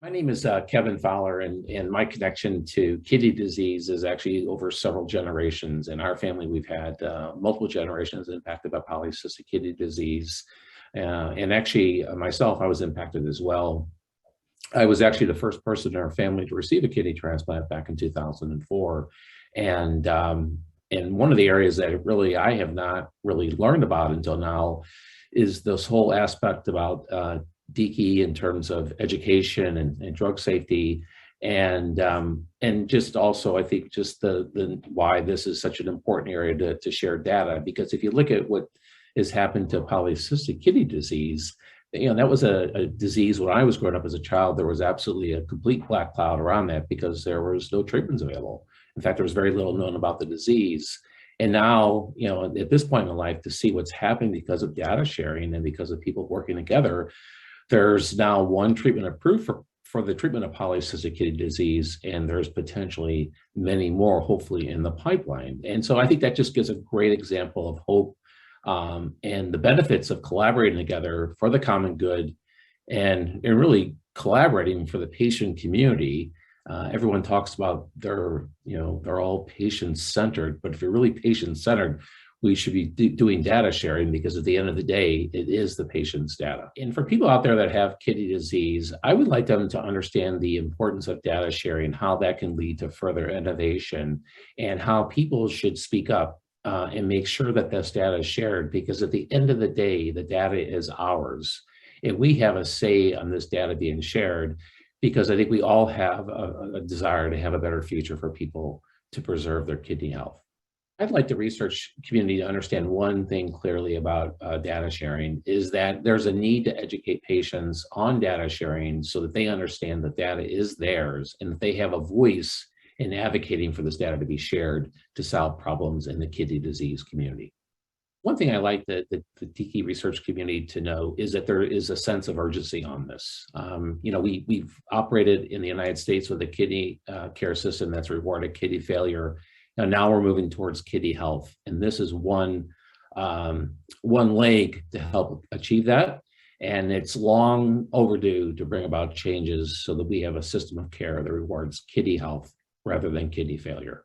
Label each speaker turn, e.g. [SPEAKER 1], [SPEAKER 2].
[SPEAKER 1] My name is Kevin Fowler, and my connection to kidney disease is actually over several generations. In our family, we've had multiple generations impacted by polycystic kidney disease. And actually, myself, I was impacted as well. I was actually the first person in our family to receive a kidney transplant back in 2004. And one of the areas that really I have not really learned about until now is this whole aspect about DIKI in terms of education and drug safety, and just also I think just the why this is such an important area to share data, because if you look at what has happened to polycystic kidney disease, that was a disease when I was growing up as a child. There was absolutely a complete black cloud around that because there was no treatments available. In fact, there was very little known about the disease. And now, at this point in life, to see what's happening because of data sharing and because of people working together, there's now one treatment approved for the treatment of polycystic kidney disease, and there's potentially many more, hopefully, in the pipeline. And so I think that just gives a great example of hope and the benefits of collaborating together for the common good and really collaborating for the patient community. Everyone talks about they're all patient-centered, but if you're really patient-centered, we should be doing data sharing, because at the end of the day, it is the patient's data. And for people out there that have kidney disease, I would like them to understand the importance of data sharing, how that can lead to further innovation, and how people should speak up and make sure that this data is shared, because at the end of the day, the data is ours. And we have a say on this data being shared, because I think we all have a desire to have a better future for people to preserve their kidney health. I'd like the research community to understand one thing clearly about data sharing, is that there's a need to educate patients on data sharing so that they understand that data is theirs and that they have a voice in advocating for this data to be shared to solve problems in the kidney disease community. One thing I like the DIKI research community to know is that there is a sense of urgency on this. We've operated in the United States with a kidney care system that's rewarded kidney failure. Now we're moving towards kidney health, and this is one leg to help achieve that. And it's long overdue to bring about changes so that we have a system of care that rewards kidney health rather than kidney failure.